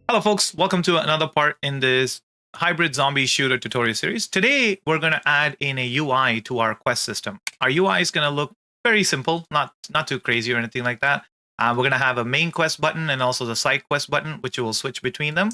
Hello folks, welcome to another part in this hybrid zombie shooter tutorial series. Today we're going to add in a UI to our quest system. Our UI is going to look very simple, not too crazy or anything like that. We're going to have a main quest button and also the side quest button, which will switch between them.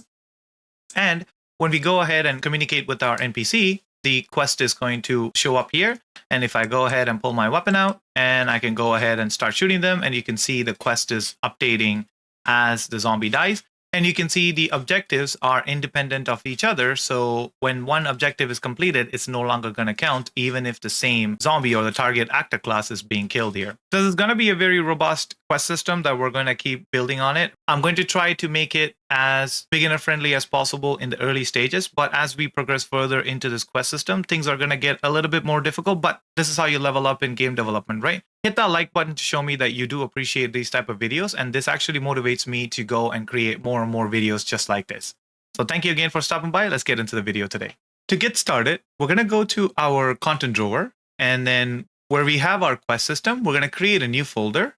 And when we go ahead and communicate with our NPC, the quest is going to show up here. And if I go ahead and pull my weapon out, and I can go ahead and start shooting them, and you can see the quest is updating as the zombie dies. And you can see the objectives are independent of each other. So when one objective is completed, it's no longer going to count, even if the same zombie or the target actor class is being killed here. So this is going to be a very robust quest system that we're going to keep building on it. I'm going to try to make it as beginner friendly as possible in the early stages. But as we progress further into this quest system, things are going to get a little bit more difficult. But this is how you level up in game development, right? Hit that like button to show me that you do appreciate these type of videos, and this actually motivates me to go and create more and more videos just like this. So thank you again for stopping by. Let's get into the video today. To get started, we're going to go to our content drawer, and then where we have our quest system, we're going to create a new folder,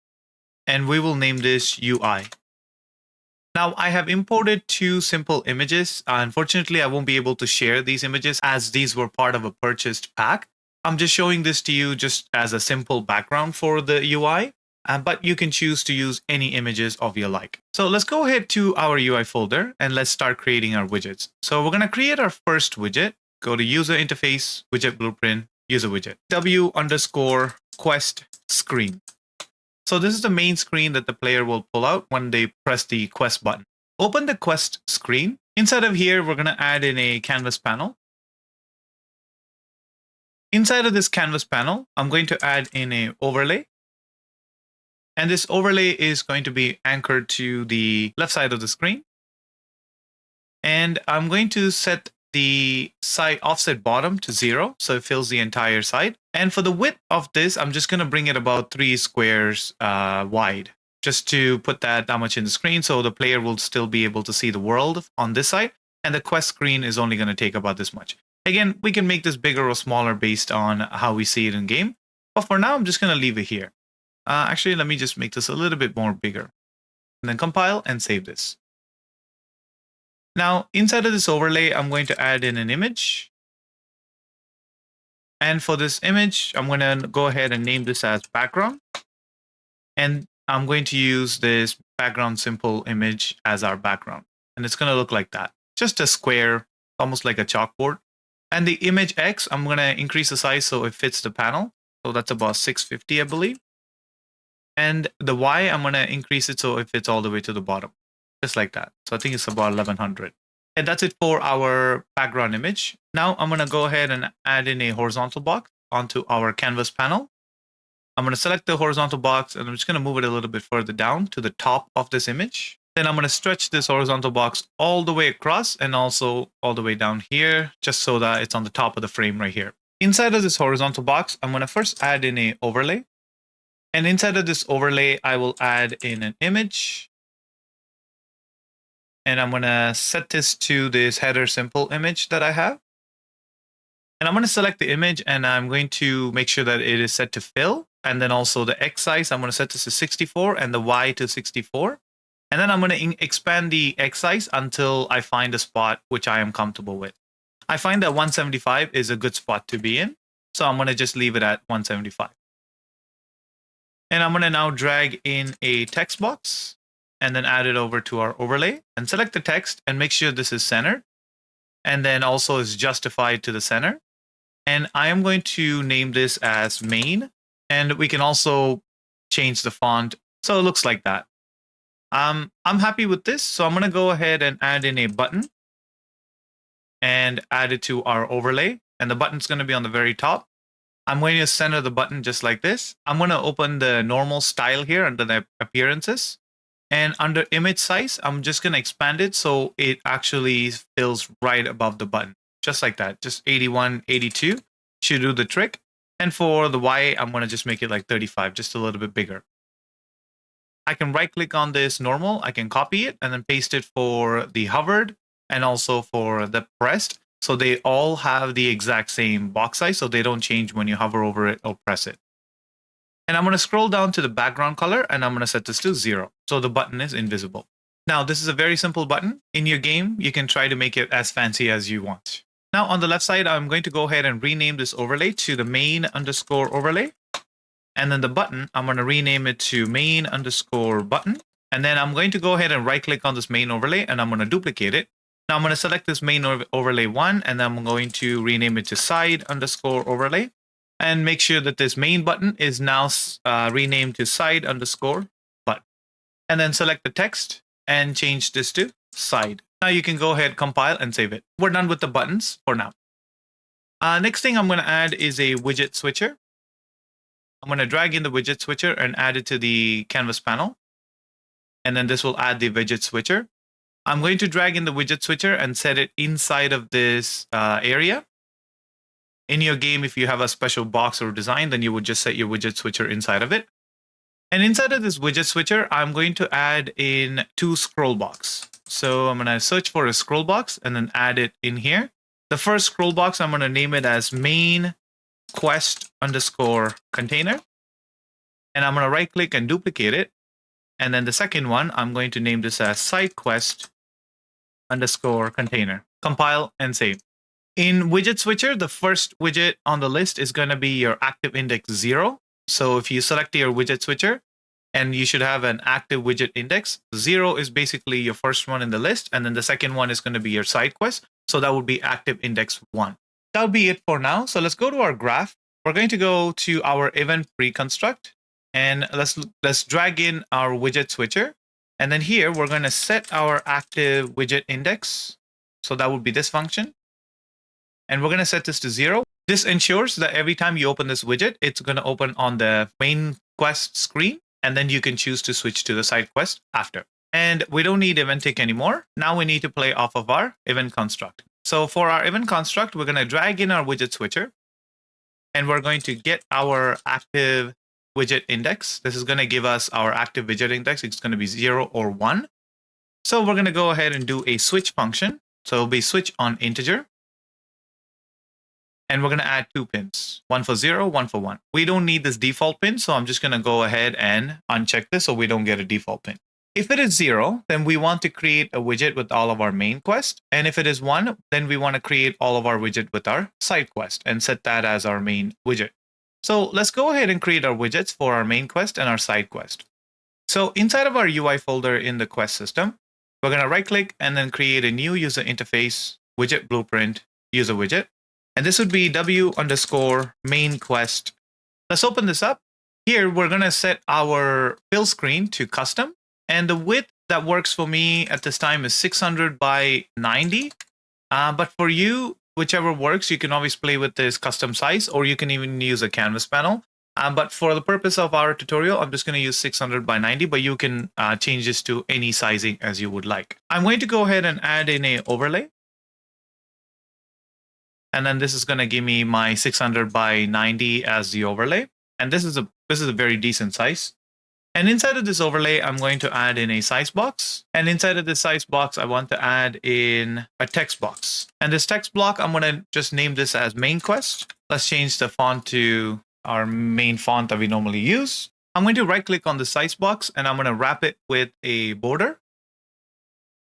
and we will name this UI. Now, I have imported two simple images. Unfortunately, I won't be able to share these images as these were part of a purchased pack. I'm just showing this to you just as a simple background for the UI, but you can choose to use any images of your like. So let's go ahead to our UI folder and let's start creating our widgets. So we're going to create our first widget. Go to user interface, widget blueprint, user widget, w_quest screen. So this is the main screen that the player will pull out when they press the quest button. Open the quest screen. Inside of here, we're going to add in a canvas panel. Inside of this canvas panel, I'm going to add in an overlay. And this overlay is going to be anchored to the left side of the screen. And I'm going to set the side offset bottom to 0, so it fills the entire side. And for the width of this, I'm just going to bring it about 3 squares wide, just to put that much in the screen, so the player will still be able to see the world on this side. And the quest screen is only going to take about this much. Again, we can make this bigger or smaller based on how we see it in game. But for now, I'm just going to leave it here. Actually, let me just make this a little bit more bigger. And then compile and save this. Now, inside of this overlay, I'm going to add in an image. And for this image, I'm going to go ahead and name this as background. And I'm going to use this background simple image as our background. And it's going to look like that. Just a square, almost like a chalkboard. And the image X, I'm going to increase the size so it fits the panel. So that's about 650, I believe. And the Y, I'm going to increase it so it fits all the way to the bottom. Just like that. So I think it's about 1100. And that's it for our background image. Now I'm going to go ahead and add in a horizontal box onto our canvas panel. I'm going to select the horizontal box and I'm just going to move it a little bit further down to the top of this image. Then I'm going to stretch this horizontal box all the way across and also all the way down here, just so that it's on the top of the frame right here. Inside of this horizontal box, I'm going to first add in an overlay. And inside of this overlay, I will add in an image. And I'm going to set this to this header simple image that I have. And I'm going to select the image and I'm going to make sure that it is set to fill. And then also the X size, I'm going to set this to 64 and the Y to 64. And then I'm going to expand the X size until I find a spot which I am comfortable with. I find that 175 is a good spot to be in. So I'm going to just leave it at 175. And I'm going to now drag in a text box and then add it over to our overlay and select the text and make sure this is centered. And then also is justified to the center. And I am going to name this as main. And we can also change the font so it looks like that. I'm happy with this, so I'm going to go ahead and add in a button and add it to our overlay. And the button's going to be on the very top. I'm going to center the button just like this. I'm going to open the normal style here under the appearances. And under image size, I'm just going to expand it so it actually fills right above the button. Just like that, just 81, 82 should do the trick. And for the Y, I'm going to just make it like 35, just a little bit bigger. I can right click on this normal, I can copy it and then paste it for the hovered and also for the pressed. So they all have the exact same box size, so they don't change when you hover over it or press it. And I'm going to scroll down to the background color and I'm going to set this to 0. So the button is invisible. Now, this is a very simple button. In your game, you can try to make it as fancy as you want. Now, on the left side, I'm going to go ahead and rename this overlay to the main underscore overlay. And then the button, I'm going to rename it to main underscore button. And then I'm going to go ahead and right click on this main overlay and I'm going to duplicate it. Now I'm going to select this main overlay 1 and then I'm going to rename it to side underscore overlay and make sure that this main button is now renamed to side underscore button. And then select the text and change this to side. Now you can go ahead, compile and save it. We're done with the buttons for now. Next thing I'm going to add is a widget switcher. I'm going to drag in the widget switcher and add it to the canvas panel. And then this will add the widget switcher. I'm going to drag in the widget switcher and set it inside of this area. In your game, if you have a special box or design, then you would just set your widget switcher inside of it. And inside of this widget switcher, I'm going to add in 2 scroll box. So I'm going to search for a scroll box and then add it in here. The first scroll box, I'm going to name it as main quest underscore container. And I'm going to right click and duplicate it. And then the second one, I'm going to name this as side quest underscore container. Compile and save. In widget switcher, the first widget on the list is going to be your active index 0. So if you select your widget switcher and you should have an active widget index, 0 is basically your first one in the list. And then the second one is going to be your side quest. So that would be active index 1. That would be it for now. So let's go to our graph. We're going to go to our event pre-construct and let's drag in our widget switcher. And then here we're going to set our active widget index. So that would be this function. And we're going to set this to 0. This ensures that every time you open this widget, it's going to open on the main quest screen. And then you can choose to switch to the side quest after. And we don't need event tick anymore. Now we need to play off of our event construct. So for our event construct, we're going to drag in our widget switcher. And we're going to get our active widget index. This is going to give us our active widget index. It's going to be 0 or 1. So we're going to go ahead and do a switch function. So it'll be switch on integer. And we're going to add 2 pins, 1 for 0, 1 for 1. We don't need this default pin, so I'm just going to go ahead and uncheck this so we don't get a default pin. If it is 0, then we want to create a widget with all of our main quest. And if it is 1, then we want to create all of our widget with our side quest and set that as our main widget. So let's go ahead and create our widgets for our main quest and our side quest. So inside of our UI folder in the quest system, we're going to right click and then create a new user interface widget blueprint user widget. And this would be w underscore main quest. Let's open this up. Here, we're going to set our fill screen to custom. And the width that works for me at this time is 600 by 90. But for you, whichever works, you can always play with this custom size, or you can even use a canvas panel. But for the purpose of our tutorial, I'm just going to use 600 by 90, but you can change this to any sizing as you would like. I'm going to go ahead and add in an overlay. And then this is going to give me my 600 by 90 as the overlay. And this is a very decent size. And inside of this overlay, I'm going to add in a size box. And inside of this size box, I want to add in a text box. And this text block, I'm going to just name this as main quest. Let's change the font to our main font that we normally use. I'm going to right click on the size box and I'm going to wrap it with a border.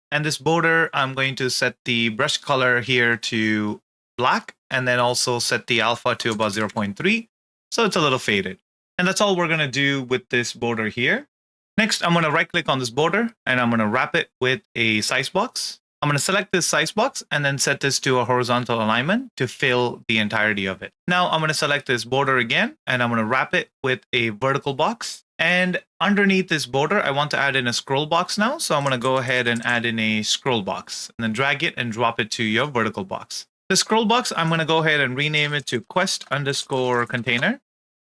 And this border, I'm going to set the brush color here to black, and then also set the alpha to about 0.3. So it's a little faded. And that's all we're going to do with this border here. Next, I'm going to right click on this border and I'm going to wrap it with a size box. I'm going to select this size box and then set this to a horizontal alignment to fill the entirety of it. Now I'm going to select this border again and I'm going to wrap it with a vertical box. And underneath this border, I want to add in a scroll box now. So I'm going to go ahead and add in a scroll box and then drag it and drop it to your vertical box. The scroll box, I'm going to go ahead and rename it to quest underscore container,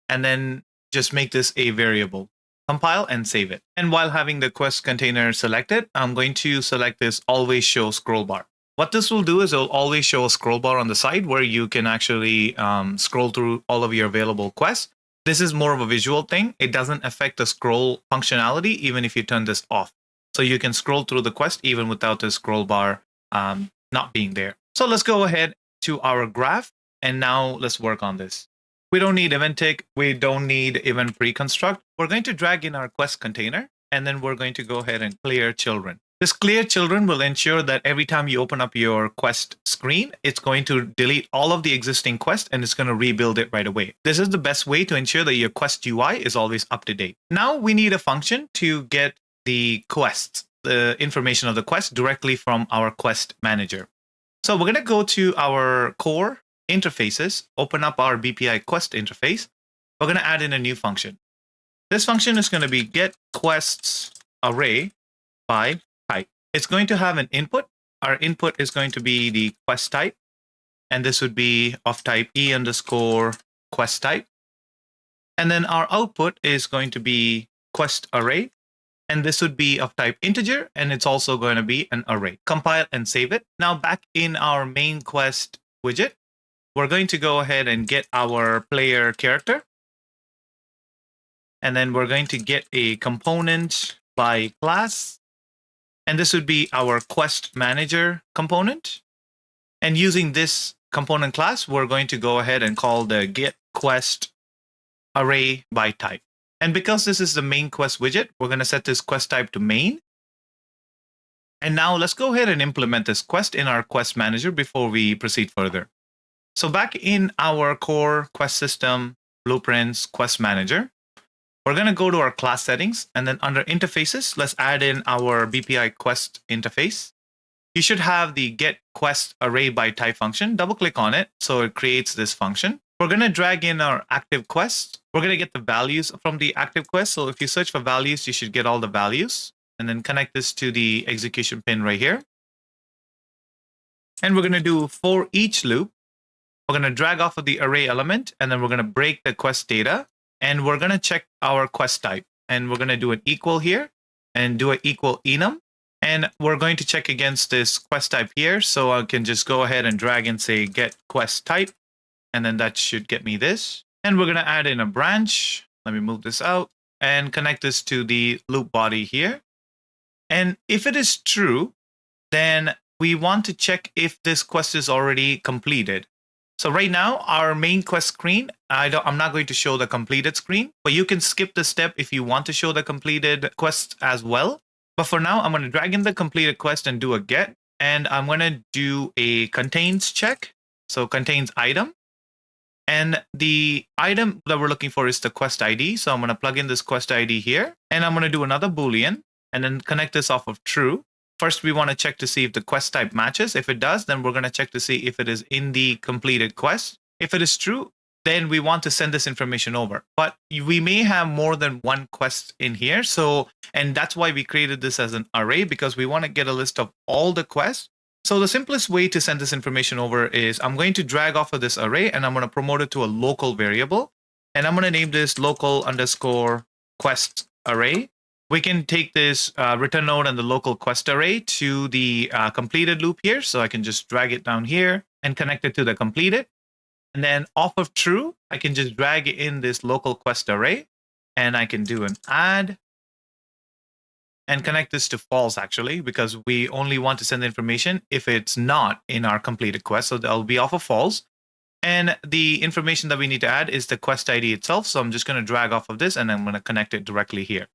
and then just make this a variable. Compile and save it. And while having the quest container selected, I'm going to select this always show scroll bar. What this will do is it'll always show a scroll bar on the side where you can actually scroll through all of your available quests. This is more of a visual thing. It doesn't affect the scroll functionality, even if you turn this off. So you can scroll through the quest even without the scroll bar not being there. So let's go ahead to our graph, and now let's work on this. We don't need event tick. We don't need event pre-construct. We're going to drag in our quest container, and then we're going to go ahead and clear children. This clear children will ensure that every time you open up your quest screen, it's going to delete all of the existing quests and it's going to rebuild it right away. This is the best way to ensure that your quest UI is always up to date. Now we need a function to get the quests, the information of the quest directly from our quest manager. So we're going to go to our core interfaces, open up our BPI quest interface. We're going to add in a new function. This function is going to be get quests array by type. It's going to have an input. Our input is going to be the quest type, and this would be of type E underscore quest type. And then our output is going to be quest array, and this would be of type integer, and it's also going to be an array. Compile and save it. Now back in our main quest widget, we're going to go ahead and get our player character. And then we're going to get a component by class. And this would be our quest manager component. And using this component class, we're going to go ahead and call the get quest array by type. And because this is the main quest widget, we're going to set this quest type to main. And now let's go ahead and implement this quest in our quest manager before we proceed further. So back in our core quest system blueprints quest manager, we're going to go to our class settings, and then under interfaces, let's add in our BPI quest interface. You should have the get quest array by type function. Double click on it so it creates this function. We're going to drag in our active quest. We're going to get the values from the active quest. So if you search for values, you should get all the values, and then connect this to the execution pin right here. And we're going to do for each loop. We're going to drag off of the array element, and then we're going to break the quest data. And we're going to check our quest type, and we're going to do an equal here and do an equal enum. And we're going to check against this quest type here. So I can just go ahead and drag and say get quest type. And then that should get me this. And we're going to add in a branch. Let me move this out and connect this to the loop body here. And if it is true, then we want to check if this quest is already completed. So right now, our main quest screen, I'm not going to show the completed screen, but you can skip the step if you want to show the completed quest as well. But for now, I'm going to drag in the completed quest and do a get. And I'm going to do a contains check. So contains item. And the item that we're looking for is the quest ID. So I'm going to plug in this quest ID here. And I'm going to do another Boolean and then connect this off of true. First, we want to check to see if the quest type matches. If it does, then we're going to check to see if it is in the completed quest. If it is true, then we want to send this information over. But we may have more than one quest in here. And that's why we created this as an array, because we want to get a list of all the quests. So the simplest way to send this information over is I'm going to drag off of this array and I'm going to promote it to a local variable. And I'm going to name this local underscore quest array. We can take this return node and the local quest array to the completed loop here. So I can just drag it down here and connect it to the completed. And then off of true, I can just drag in this local quest array and I can do an add and connect this to false actually, because we only want to send the information if it's not in our completed quest. So that'll be off of false. And the information that we need to add is the quest ID itself. So I'm just going to drag off of this and I'm going to connect it directly here.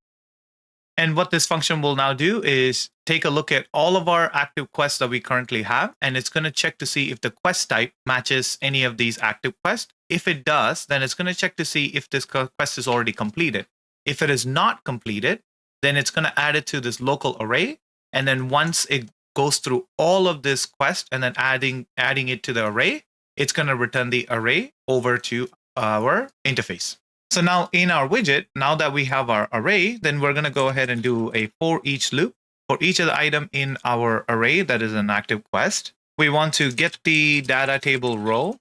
And what this function will now do is take a look at all of our active quests that we currently have, and it's going to check to see if the quest type matches any of these active quests. If it does, then it's going to check to see if this quest is already completed. If it is not completed, then it's going to add it to this local array. And then once it goes through all of this quest and then adding it to the array, it's going to return the array over to our interface. So now in our widget, now that we have our array, then we're going to go ahead and do a for each loop for each of the item in our array that is an active quest. We want to get the data table row.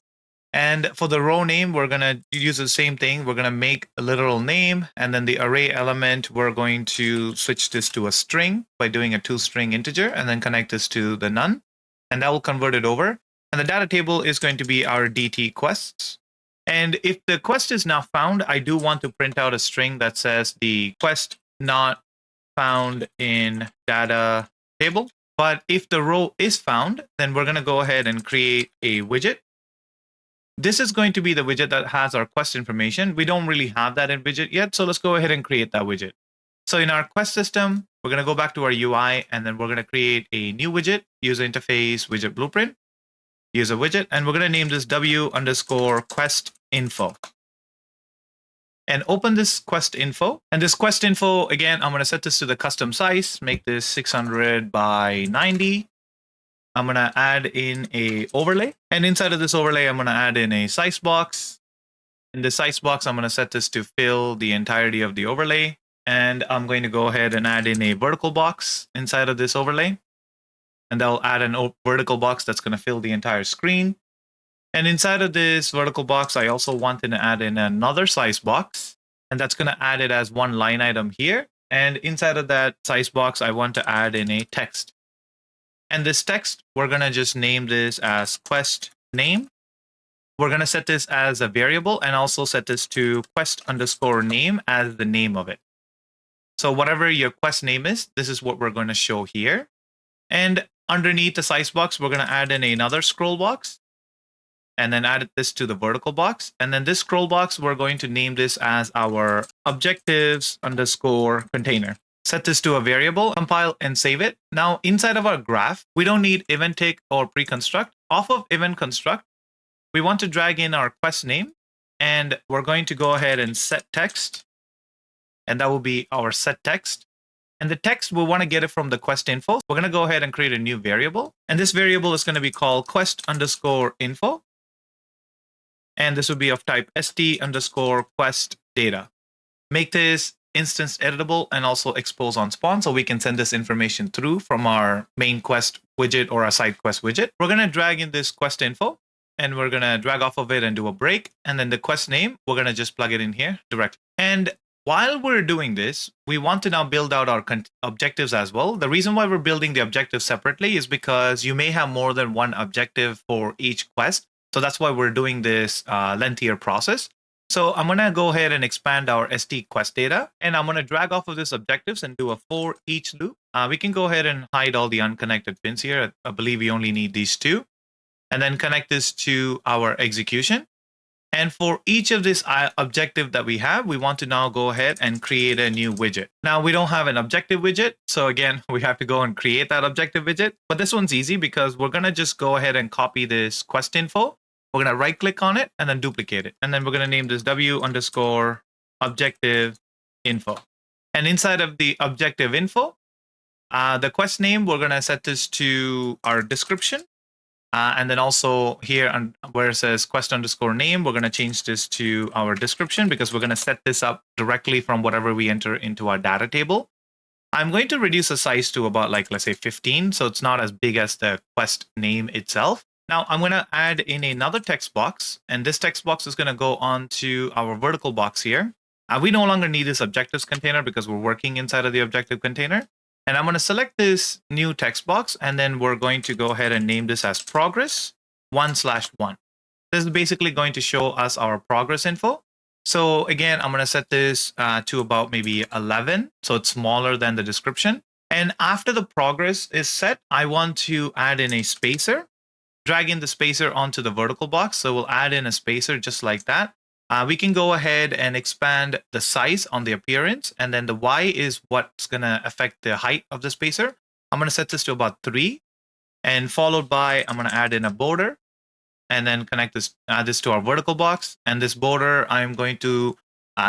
And for the row name, we're going to use the same thing. We're going to make a literal name. And then the array element, we're going to switch this to a string by doing a toString integer and then connect this to the none. And that will convert it over. And the data table is going to be our DT quests. And if the quest is now found, I do want to print out a string that says the quest not found in data table. But if the row is found, then we're going to go ahead and create a widget. This is going to be the widget that has our quest information. We don't really have that in widget yet, so let's go ahead and create that widget. So in our quest system, we're going to go back to our UI, and then we're going to create a new widget, user interface widget blueprint, user widget, and we're going to name this w_quest info. And open this quest info. And this quest info, again, I'm going to set this to the custom size, make this 600 by 90. I'm going to add in a overlay. And inside of this overlay, I'm going to add in a size box. In the size box, I'm going to set this to fill the entirety of the overlay. And I'm going to go ahead and add in a vertical box inside of this overlay. And I'll add a vertical box that's going to fill the entire screen. And inside of this vertical box, I also wanted to add in another size box. And that's going to add it as one line item here. And inside of that size box, I want to add in a text. And this text, we're going to just name this as quest name. We're going to set this as a variable and also set this to quest_name as the name of it. So whatever your quest name is, this is what we're going to show here. And underneath the size box, we're going to add in another scroll box and then add this to the vertical box. And then this scroll box, we're going to name this as our objectives_container. Set this to a variable, compile and save it. Now inside of our graph, we don't need event take or pre-construct. Off of event construct, we want to drag in our quest name, and we're going to go ahead and set text. And that will be our set text. And the text, we want to get it from the quest info. We're going to go ahead and create a new variable. And this variable is going to be called quest_info. And this will be of type st_quest data. Make this instance editable and also expose on spawn so we can send this information through from our main quest widget or our side quest widget. We're going to drag in this quest info, and we're going to drag off of it and do a break. And then the quest name, we're going to just plug it in here directly. And while we're doing this, we want to now build out our objectives as well. The reason why we're building the objectives separately is because you may have more than one objective for each quest. So that's why we're doing this lengthier process. So I'm going to go ahead and expand our ST quest data, and I'm going to drag off of this objectives and do a for each loop. We can go ahead and hide all the unconnected pins here. I believe we only need these two, and then connect this to our execution. And for each of this objective that we have, we want to now go ahead and create a new widget. Now we don't have an objective widget. So again, we have to go and create that objective widget. But this one's easy because we're going to just go ahead and copy this quest info. We're going to right click on it and then duplicate it. And then we're going to name this w_objective info. And inside of the objective info, the quest name, we're going to set this to our description. And then also here where it says quest_name, we're going to change this to our description because we're going to set this up directly from whatever we enter into our data table. I'm going to reduce the size to about let's say 15. So it's not as big as the quest name itself. Now I'm going to add in another text box, and this text box is going to go onto our vertical box here. We no longer need this objectives container because we're working inside of the objective container. And I'm going to select this new text box, and then we're going to go ahead and name this as progress 1/1. This is basically going to show us our progress info. So again, I'm going to set this to about maybe 11. So it's smaller than the description. And after the progress is set, I want to add in a spacer. Drag in the spacer onto the vertical box. So we'll add in a spacer just like that. We can go ahead and expand the size on the appearance. And then the Y is what's going to affect the height of the spacer. I'm going to set this to about 3. And followed by, I'm going to add in a border. And then connect this, add this to our vertical box. And this border, I'm going to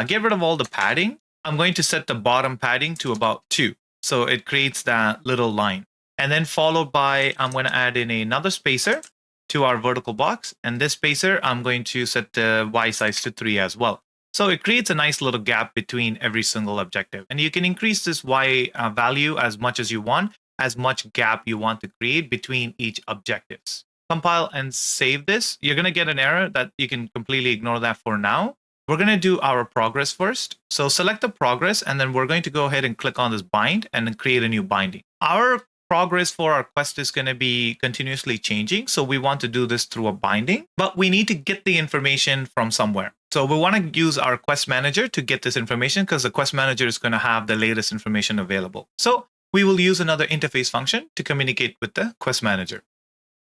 get rid of all the padding. I'm going to set the bottom padding to about 2. So it creates that little line. And then followed by, I'm going to add in another spacer to our vertical box. And this spacer, I'm going to set the Y size to 3 as well. So it creates a nice little gap between every single objective. And you can increase this Y value as much as you want, as much gap you want to create between each objectives. Compile and save this. You're going to get an error that you can completely ignore that for now. We're going to do our progress first. So select the progress, and then we're going to go ahead and click on this bind and then create a new binding. Our progress for our quest is going to be continuously changing. So we want to do this through a binding, but we need to get the information from somewhere. So we want to use our quest manager to get this information because the quest manager is going to have the latest information available. So we will use another interface function to communicate with the quest manager.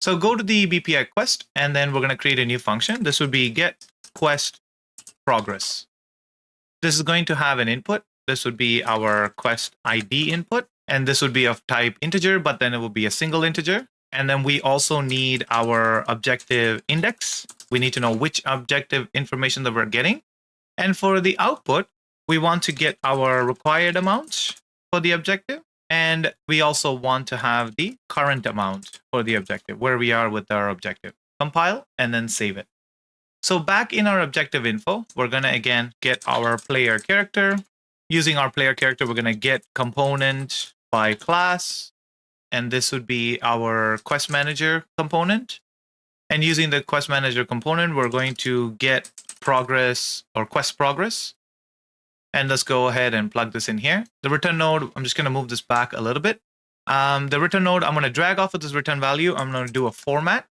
So go to the BPI quest, and then we're going to create a new function. This would be get quest progress. This is going to have an input. This would be our quest ID input. And this would be of type integer, but then it will be a single integer. And then we also need our objective index. We need to know which objective information that we're getting. And for the output, we want to get our required amount for the objective. And we also want to have the current amount for the objective, where we are with our objective. Compile and then save it. So back in our objective info, we're going to again get our player character. Using our player character, we're going to get component by class. And this would be our quest manager component. And using the quest manager component, we're going to get progress or quest progress. And let's go ahead and plug this in here. The return node, I'm just going to move this back a little bit. The return node, I'm going to drag off of this return value. I'm going to do a format.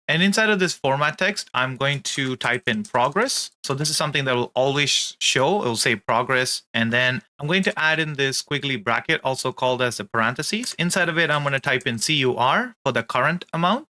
And inside of this format text, I'm going to type in progress. So this is something that will always show. It will say progress. And then I'm going to add in this squiggly bracket, also called as the parentheses. Inside of it, I'm going to type in CUR for the current amount.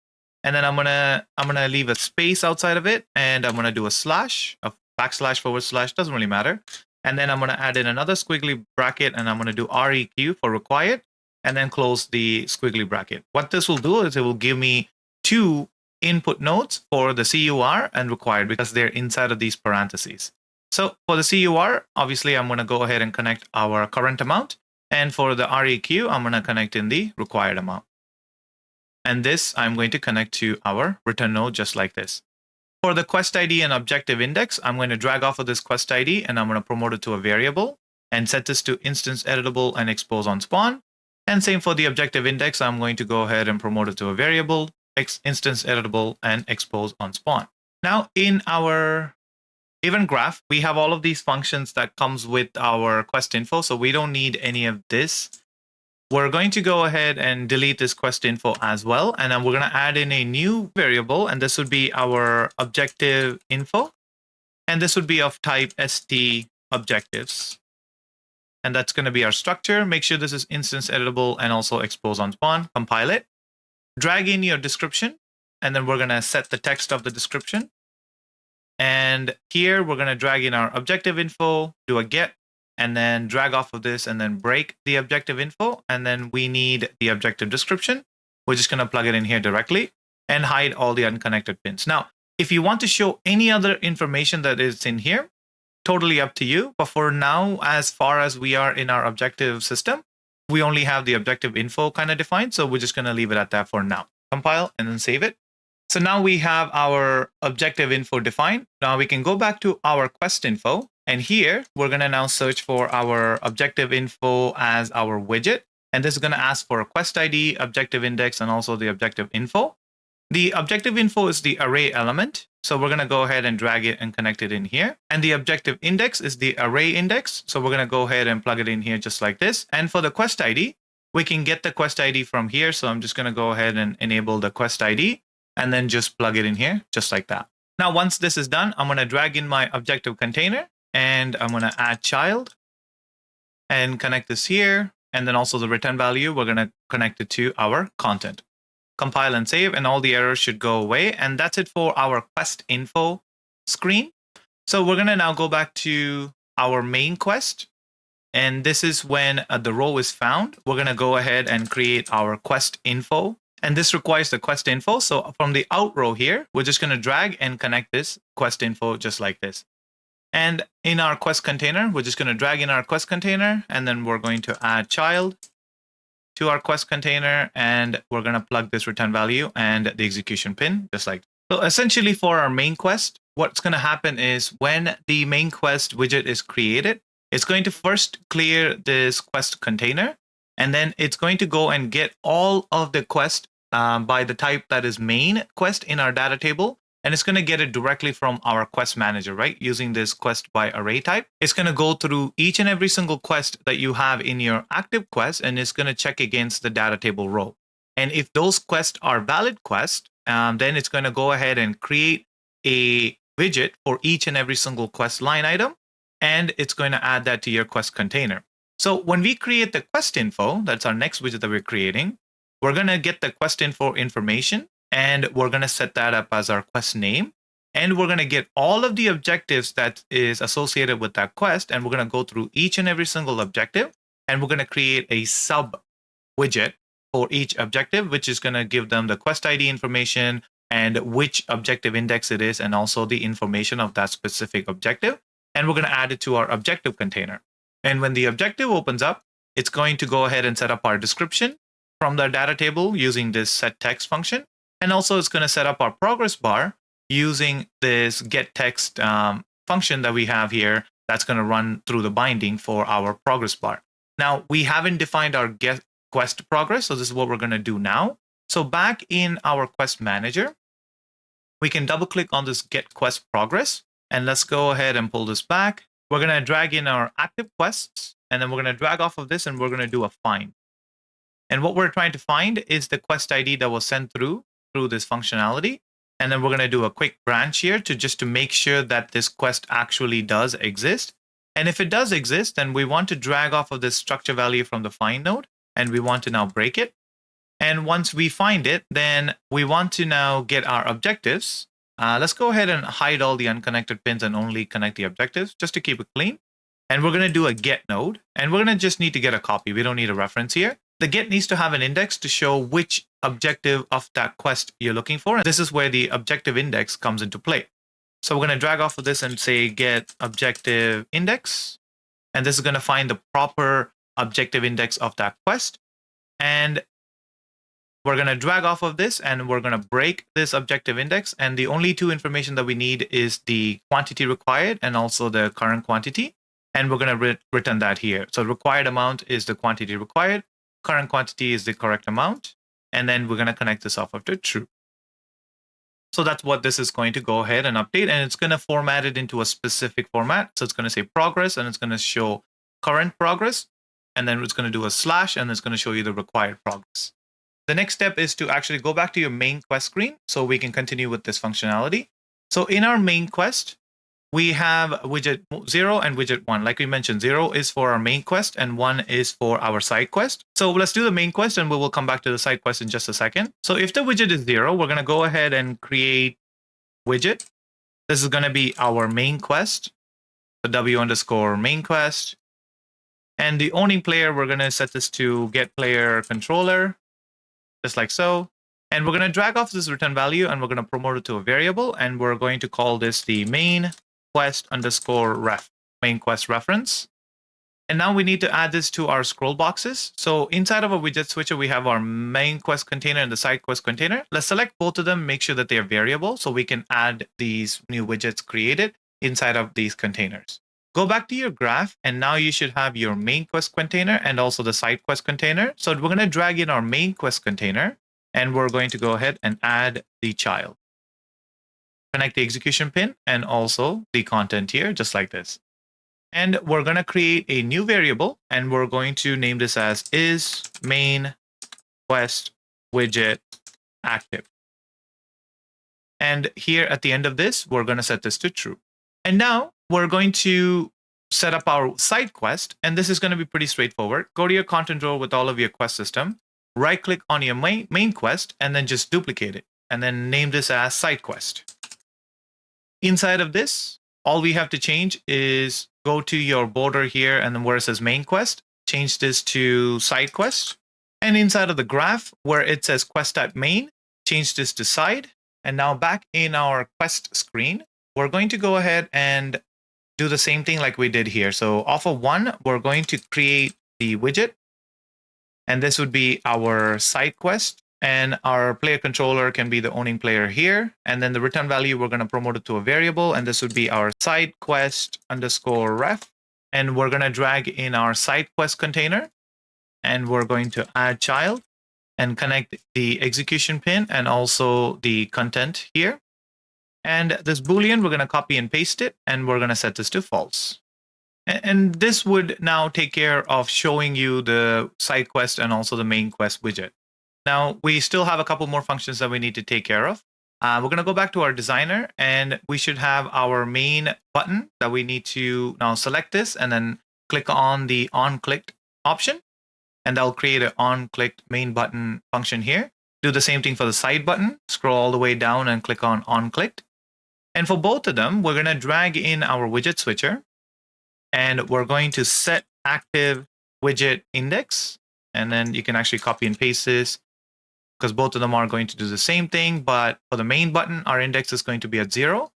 And then I'm gonna leave a space outside of it. And I'm going to do a slash, a backslash, forward slash, doesn't really matter. And then I'm going to add in another squiggly bracket, and I'm going to do REQ for required, and then close the squiggly bracket. What this will do is it will give me two input nodes for the CUR and required because they're inside of these parentheses. So for the CUR, obviously, I'm going to go ahead and connect our current amount. And for the REQ, I'm going to connect in the required amount. And this I'm going to connect to our return node just like this. For the quest ID and objective index, I'm going to drag off of this quest ID and I'm going to promote it to a variable and set this to instance editable and expose on spawn. And same for the objective index, I'm going to go ahead and promote it to a variable, instance editable and expose on spawn. Now in our event graph, we have all of these functions that comes with our quest info. So we don't need any of this. We're going to go ahead and delete this quest info as well. And then we're going to add in a new variable. And this would be our objective info. And this would be of type ST objectives. And that's going to be our structure. Make sure this is instance editable and also expose on spawn. Compile it. Drag in your description. And then we're going to set the text of the description. And here we're going to drag in our objective info, do a get, and then drag off of this and then break the objective info. And then we need the objective description. We're just going to plug it in here directly and hide all the unconnected pins. Now, if you want to show any other information that is in here, totally up to you. But for now, as far as we are in our objective system, we only have the objective info kind of defined. So we're just going to leave it at that for now. Compile and then save it. So now we have our objective info defined. Now we can go back to our quest info. And here, we're going to now search for our objective info as our widget. And this is going to ask for a quest ID, objective index, and also the objective info. The objective info is the array element. So we're going to go ahead and drag it and connect it in here. And the objective index is the array index. So we're going to go ahead and plug it in here just like this. And for the quest ID, we can get the quest ID from here. So I'm just going to go ahead and enable the quest ID and then just plug it in here just like that. Now, once this is done, I'm going to drag in my objective container. And I'm going to add child and connect this here. And then also the return value, we're going to connect it to our content. Compile and save, and all the errors should go away. And that's it for our quest info screen. So we're going to now go back to our main quest. And this is when the row is found. We're going to go ahead and create our quest info. And this requires the quest info. So from the out row here, we're just going to drag and connect this quest info just like this. And in our quest container, we're just going to drag in our quest container, and then we're going to add child to our quest container, and we're going to plug this return value and the execution pin, just like. So essentially for our main quest, what's going to happen is when the main quest widget is created, it's going to first clear this quest container, and then it's going to go and get all of the quest by the type that is main quest in our data table. And it's going to get it directly from our quest manager, right? Using this quest by array type. It's going to go through each and every single quest that you have in your active quest, and it's going to check against the data table row. And if those quests are valid quests, then it's going to go ahead and create a widget for each and every single quest line item. And it's going to add that to your quest container. So when we create the quest info, that's our next widget that we're creating, we're going to get the quest info information. And we're going to set that up as our quest name. And we're going to get all of the objectives that is associated with that quest. And we're going to go through each and every single objective. And we're going to create a sub widget for each objective, which is going to give them the quest ID information and which objective index it is, and also the information of that specific objective. And we're going to add it to our objective container. And when the objective opens up, it's going to go ahead and set up our description from the data table using this set text function. And also it's going to set up our progress bar using this get text function that we have here that's going to run through the binding for our progress bar. Now, we haven't defined our get quest progress, so this is what we're going to do now. So back in our quest manager, we can double click on this get quest progress, and let's go ahead and pull this back. We're going to drag in our active quests, and then we're going to drag off of this, and we're going to do a find. And what we're trying to find is the quest ID that was sent through this functionality. And then we're going to do a quick branch here to make sure that this quest actually does exist. And if it does exist, then we want to drag off of this structure value from the find node, and we want to now break it. And once we find it, then we want to now get our objectives. Let's go ahead and hide all the unconnected pins and only connect the objectives just to keep it clean. And we're going to do a get node, and we're going to just need to get a copy. We don't need a reference here. The get needs to have an index to show which objective of that quest you're looking for. And this is where the objective index comes into play. So we're going to drag off of this and say get objective index. And this is going to find the proper objective index of that quest. And we're going to drag off of this, and we're going to break this objective index. And the only two information that we need is the quantity required and also the current quantity. And we're going to return that here. So required amount is the quantity required. Current quantity is the correct amount. And then we're going to connect this off of to true. So that's what this is going to go ahead and update. And it's going to format it into a specific format. So it's going to say progress, and it's going to show current progress. And then it's going to do a slash, and it's going to show you the required progress. The next step is to actually go back to your main quest screen so we can continue with this functionality. So in our main quest, we have widget 0 and widget 1. Like we mentioned, 0 is for our main quest and 1 is for our side quest. So let's do the main quest, and we will come back to the side quest in just a second. So if the widget is 0, we're going to go ahead and create widget. This is going to be our main quest, the w_main quest. And the owning player, we're going to set this to get player controller, just like so. And we're going to drag off this return value, and we're going to promote it to a variable, and we're going to call this the main quest_ref, main quest reference. And now we need to add this to our scroll boxes. So inside of a widget switcher, we have our main quest container and the side quest container. Let's select both of them, make sure that they're variable so we can add these new widgets created inside of these containers. Go back to your graph, and now you should have your main quest container and also the side quest container. So we're going to drag in our main quest container, and we're going to go ahead and add the child. Connect the execution pin and also the content here, just like this. And we're going to create a new variable, and we're going to name this as is main quest widget active. And here at the end of this, we're going to set this to true. And now we're going to set up our side quest, and this is going to be pretty straightforward. Go to your content drawer with all of your quest system, right click on your main quest, and then just duplicate it, and then name this as side quest. Inside of this, all we have to change is go to your border here, and then where it says main quest, change this to side quest. And inside of the graph, where it says quest type main, change this to side. And now back in our quest screen, we're going to go ahead and do the same thing like we did here. So off of 1, we're going to create the widget. And this would be our side quest. And our player controller can be the owning player here. And then the return value, we're going to promote it to a variable. And this would be our side quest_ref. And we're going to drag in our side quest container. And we're going to add child and connect the execution pin and also the content here. And this Boolean, we're going to copy and paste it. And we're going to set this to false. And this would now take care of showing you the side quest and also the main quest widget. Now, we still have a couple more functions that we need to take care of. We're going to go back to our designer, and we should have our main button that we need to now select this and then click on the on-clicked option. And that'll create an on-clicked main button function here. Do the same thing for the side button. Scroll all the way down and click on on-clicked. And for both of them, we're going to drag in our widget switcher, and we're going to set active widget index. And then you can actually copy and paste this because both of them are going to do the same thing. But for the main button, our index is going to be at 0.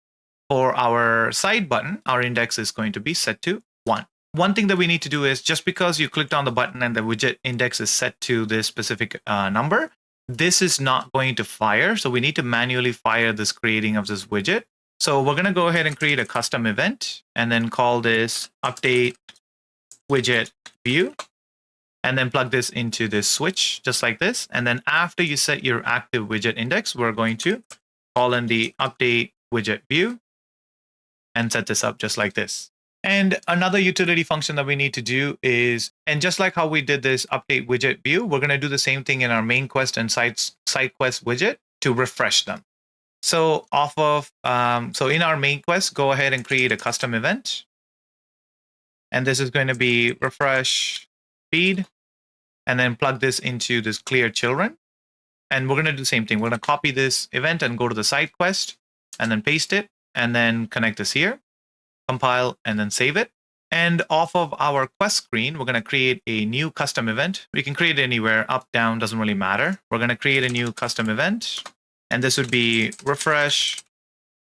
For our side button, our index is going to be set to 1. One thing that we need to do is, just because you clicked on the button and the widget index is set to this specific number, this is not going to fire. So we need to manually fire this creating of this widget. So we're going to go ahead and create a custom event and then call this update widget view, and then plug this into this switch just like this. And then after you set your active widget index, we're going to call in the update widget view and set this up just like this. And another utility function that we need to do is, and just like how we did this update widget view, we're going to do the same thing in our main quest and side quest widget to refresh them. So so in our main quest, go ahead and create a custom event. And this is going to be refresh feed, and then plug this into this clear children. And we're going to do the same thing. We're going to copy this event and go to the side quest and then paste it and then connect this here, compile, and then save it. And off of our quest screen, we're going to create a new custom event. We can create it anywhere, up, down, doesn't really matter. We're going to create a new custom event. And this would be refresh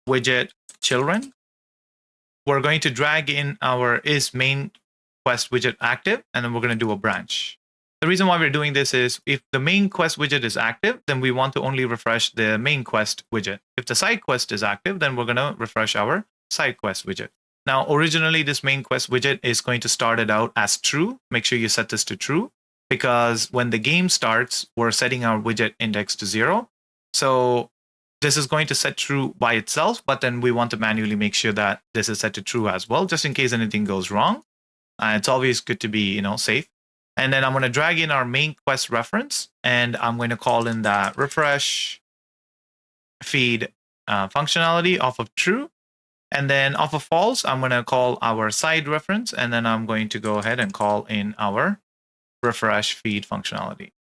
widget children. We're going to drag in our is main quest widget active, and then we're going to do a branch. The reason why we're doing this is, if the main quest widget is active, then we want to only refresh the main quest widget. If the side quest is active, then we're going to refresh our side quest widget. Now, originally, this main quest widget is going to start it out as true. Make sure you set this to true, because when the game starts, we're setting our widget index to 0. So this is going to set true by itself, but then we want to manually make sure that this is set to true as well, just in case anything goes wrong. It's always good to be, safe. And then I'm going to drag in our main quest reference, and I'm going to call in that refresh feed functionality off of true. And then off of false, I'm going to call our side reference, and then I'm going to go ahead and call in our refresh feed functionality.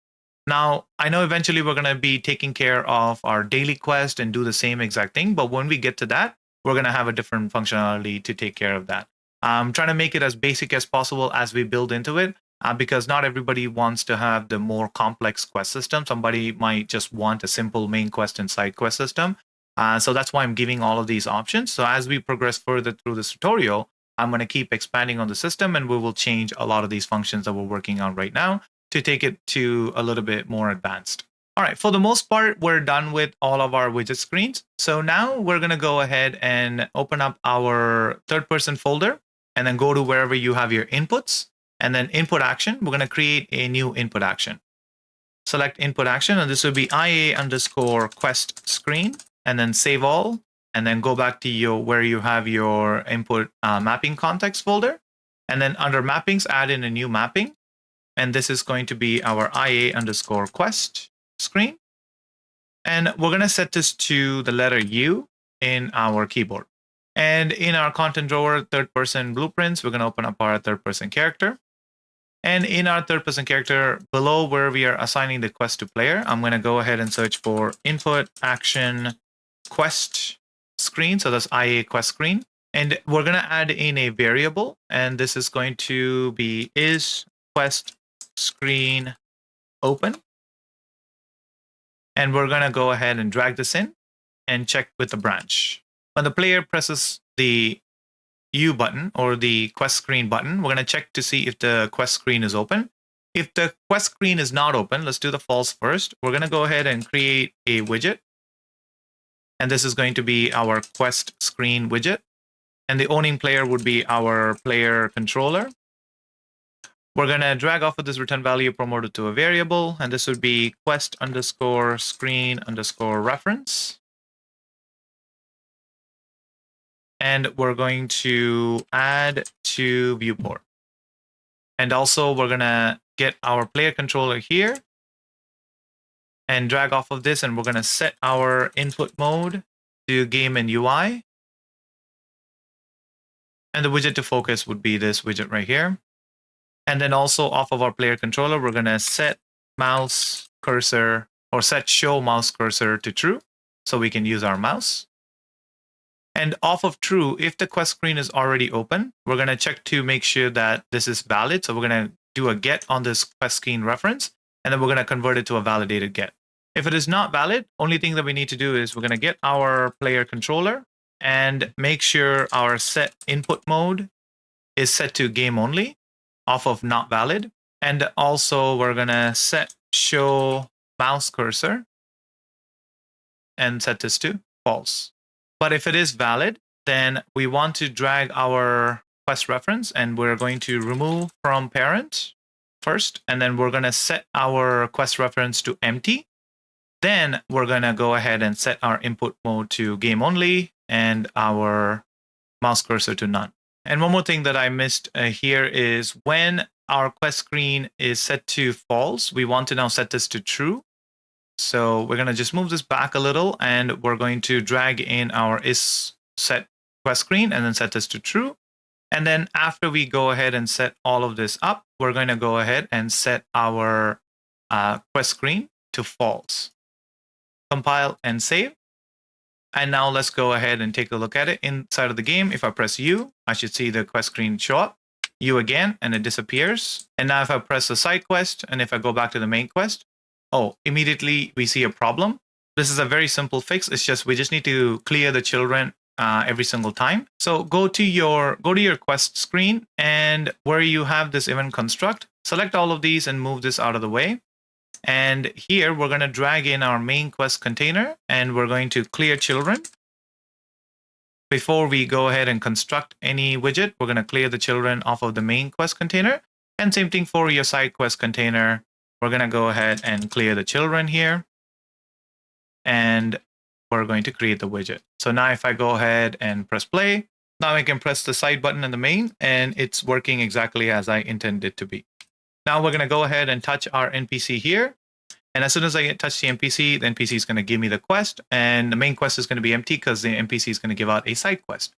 Now, I know eventually we're going to be taking care of our daily quest and do the same exact thing, but when we get to that, we're going to have a different functionality to take care of that. I'm trying to make it as basic as possible as we build into it, because not everybody wants to have the more complex quest system. Somebody might just want a simple main quest and side quest system. So that's why I'm giving all of these options. So as we progress further through this tutorial, I'm going to keep expanding on the system, and we will change a lot of these functions that we're working on right now to take it to a little bit more advanced. All right, for the most part, we're done with all of our widget screens. So now we're going to go ahead and open up our third-person folder, and then go to wherever you have your inputs, and then input action. We're going to create a new input action. Select input action, and this will be IA_quest screen, and then save all, and then go back to where you have your input mapping context folder. And then under mappings, add in a new mapping. And this is going to be our IA_quest screen. And we're going to set this to the letter U in our keyboard. And in our content drawer, third-person blueprints, we're going to open up our third-person character. And in our third-person character, below where we are assigning the quest to player, I'm going to go ahead and search for input action quest screen. So that's IA quest screen. And we're going to add in a variable. And this is going to be is quest screen open. And we're going to go ahead and drag this in and check with the branch. When the player presses the U button or the quest screen button, we're going to check to see if the quest screen is open. If the quest screen is not open, let's do the false first. We're going to go ahead and create a widget. And this is going to be our quest screen widget. And the owning player would be our player controller. We're going to drag off of this return value promoted to a variable, and this would be quest_screen_reference. And we're going to add to viewport. And also we're going to get our player controller here and drag off of this, and we're going to set our input mode to game and UI. And the widget to focus would be this widget right here. And then also off of our player controller, we're going to set mouse cursor or set show mouse cursor to true, so we can use our mouse. And off of true, if the quest screen is already open, we're going to check to make sure that this is valid. So we're going to do a get on this quest screen reference, and then we're going to convert it to a validated get. If it is not valid, only thing that we need to do is we're going to get our player controller and make sure our set input mode is set to game only off of not valid. And also we're going to set show mouse cursor and set this to false. But if it is valid, then we want to drag our quest reference and we're going to remove from parent first, and then we're going to set our quest reference to empty. Then we're going to go ahead and set our input mode to game only and our mouse cursor to none. And one more thing that I missed here is when our quest screen is set to false, we want to now set this to true. So we're going to just move this back a little, and we're going to drag in our is set quest screen and then set this to true. And then after we go ahead and set all of this up, we're going to go ahead and set our quest screen to false. Compile and save. And now let's go ahead and take a look at it inside of the game. If I press U, I should see the quest screen show up. U again, and it disappears. And now if I press the side quest, and if I go back to the main quest, oh, immediately we see a problem. This is a very simple fix. It's just we just need to clear the children every single time. So go to your quest screen, and where you have this event construct, select all of these and move this out of the way. And here we're going to drag in our main quest container, and we're going to clear children. Before we go ahead and construct any widget, we're going to clear the children off of the main quest container. And same thing for your side quest container. We're going to go ahead and clear the children here. And we're going to create the widget. So now if I go ahead and press play, now I can press the side button in the main, and it's working exactly as I intended it to be. Now we're going to go ahead and touch our NPC here. And as soon as I touch the NPC is going to give me the quest. And the main quest is going to be empty because the NPC is going to give out a side quest.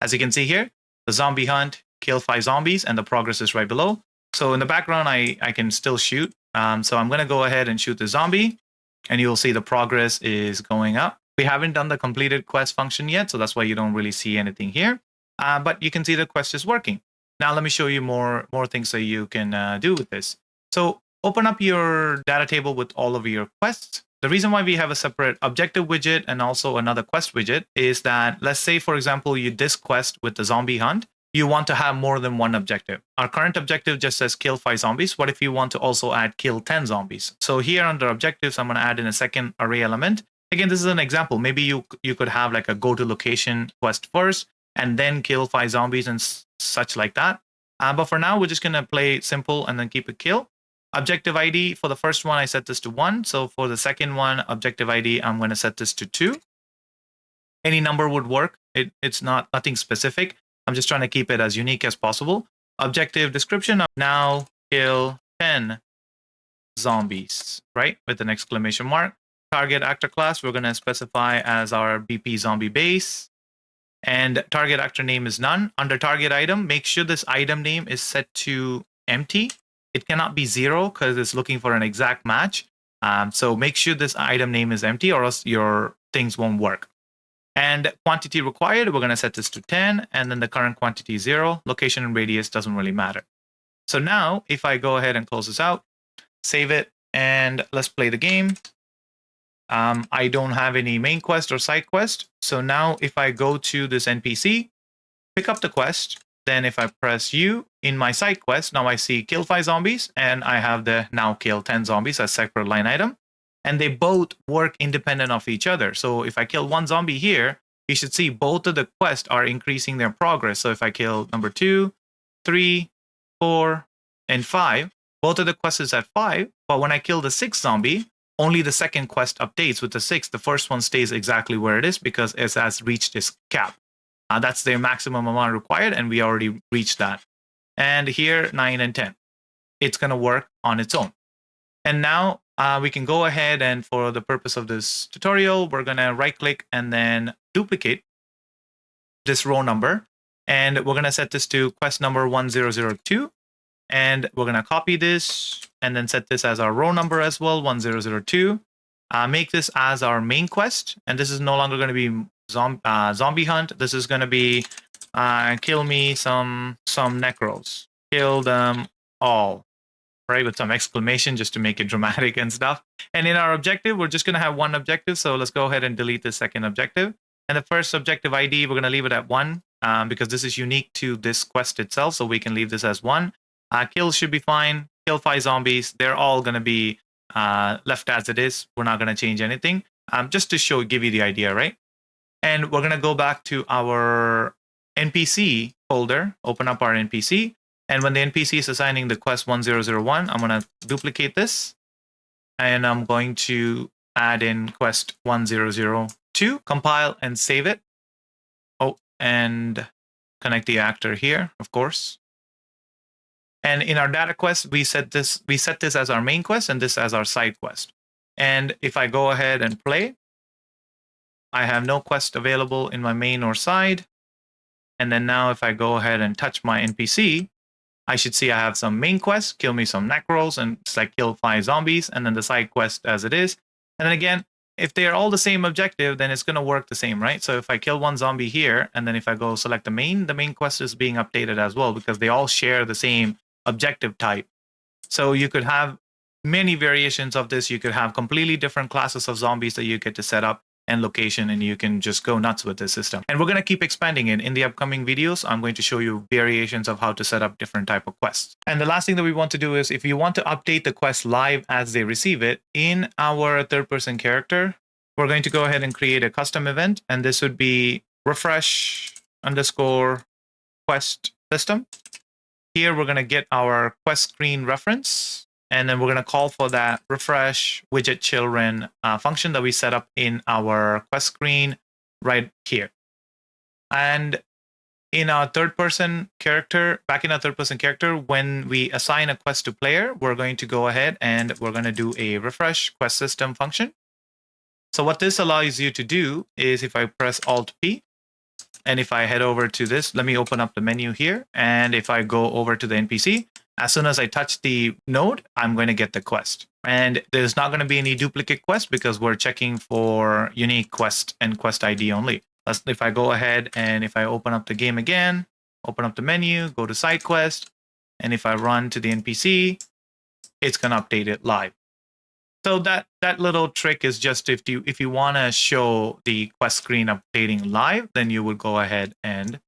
As you can see here, the zombie hunt, kill 5 zombies, and the progress is right below. So in the background, I can still shoot. So I'm going to go ahead and shoot the zombie, and you'll see the progress is going up. We haven't done the completed quest function yet, so that's why you don't really see anything here. But you can see the quest is working. Now let me show you more things that you can do with this. So open up your data table with all of your quests. The reason why we have a separate objective widget and also another quest widget is that, let's say, for example, you did this quest with the zombie hunt. You want to have more than one objective. Our current objective just says kill 5 zombies. What if you want to also add kill 10 zombies? So here under objectives, I'm going to add in a second array element. Again, this is an example. Maybe you could have like a go to location quest first and then kill 5 zombies and such like that. But for now, we're just going to play simple and then keep it kill. Objective ID for the first one, I set this to 1. So for the second one, objective ID, I'm going to set this to 2. Any number would work. It's nothing specific. I'm just trying to keep it as unique as possible. Objective description, now kill 10 zombies, right? With an exclamation mark. Target actor class, we're going to specify as our BP zombie base. And target actor name is none. Under target item, make sure this item name is set to empty. It cannot be 0 because it's looking for an exact match. So make sure this item name is empty or else your things won't work. And quantity required, we're going to set this to 10. And then the current quantity is 0. Location and radius doesn't really matter. So now if I go ahead and close this out, save it, and let's play the game. I don't have any main quest or side quest. So now if I go to this NPC, pick up the quest, then if I press U in my side quest, now I see kill 5 zombies, and I have the now kill 10 zombies as separate line item. And they both work independent of each other. So if I kill 1 zombie here, you should see both of the quests are increasing their progress. So if I kill number 2, 3, 4, and 5, both of the quests is at 5. But when I kill the 6th zombie, only the second quest updates with the 6th. The first one stays exactly where it is because it has reached its cap. That's their maximum amount required, and we already reached that. And here, 9 and 10. It's going to work on its own. And now we can go ahead and, for the purpose of this tutorial, we're going to right-click and then duplicate this row number. And we're going to set this to quest number 1002. And we're going to copy this and then set this as our row number as well, 1002. Make this as our main quest. And this is no longer going to be zombie hunt. This is going to be kill me some necros. Kill them all, right? With some exclamation just to make it dramatic and stuff. And in our objective, we're just going to have one objective. So let's go ahead and delete the second objective. And the first objective ID, we're going to leave it at 1 because this is unique to this quest itself. So we can leave this as 1. Kills should be fine. Kill 5 zombies. They're all going to be left as it is. We're not going to change anything. Just to give you the idea, right? And we're going to go back to our NPC folder, open up our NPC. And when the NPC is assigning the quest 1001, I'm going to duplicate this. And I'm going to add in quest 1002, compile and save it. Oh, and connect the actor here, of course. And in our data quest, we set this as our main quest and this as our side quest. And if I go ahead and play, I have no quest available in my main or side. And then now if I go ahead and touch my NPC, I should see I have some main quests, kill me some necros, and it's like kill 5 zombies, and then the side quest as it is. And then again, if they are all the same objective, then it's going to work the same, right? So if I kill 1 zombie here, and then if I go select the main quest is being updated as well because they all share the same objective type. So you could have many variations of this. You could have completely different classes of zombies that you get to set up and location, and you can just go nuts with this system. And we're going to keep expanding it. In the upcoming videos, I'm going to show you variations of how to set up different type of quests. And the last thing that we want to do is if you want to update the quest live as they receive it in our third-person character, we're going to go ahead and create a custom event. And this would be refresh _ quest system. Here, we're going to get our quest screen reference. And then we're going to call for that refresh widget children function that we set up in our quest screen right here. And in our third-person character, when we assign a quest to player, we're going to go ahead and we're going to do a refresh quest system function. So what this allows you to do is if I press Alt-P, and if I head over to this, let me open up the menu here. And if I go over to the NPC, as soon as I touch the node, I'm going to get the quest. And there's not going to be any duplicate quest because we're checking for unique quest and quest ID only. If I go ahead and if I open up the game again, open up the menu, go to side quest, and if I run to the NPC, it's going to update it live. So that little trick is just if you want to show the quest screen updating live, then you would go ahead and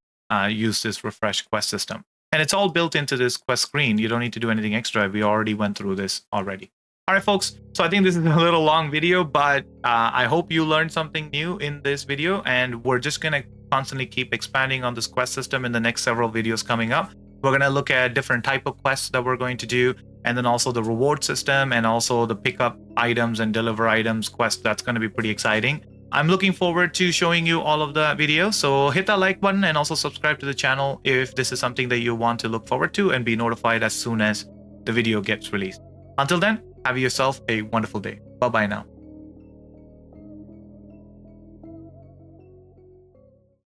use this refresh quest system. And it's all built into this quest screen. You don't need to do anything extra. We already went through this already. All right, folks. So I think this is a little long video, but I hope you learned something new in this video. And we're just going to constantly keep expanding on this quest system in the next several videos coming up. We're going to look at different type of quests that we're going to do, and then also the reward system and also the pick up items and deliver items quest. That's going to be pretty exciting. I'm looking forward to showing you all of the videos. So hit that like button and also subscribe to the channel if this is something that you want to look forward to and be notified as soon as the video gets released. Until then, have yourself a wonderful day. Bye-bye now.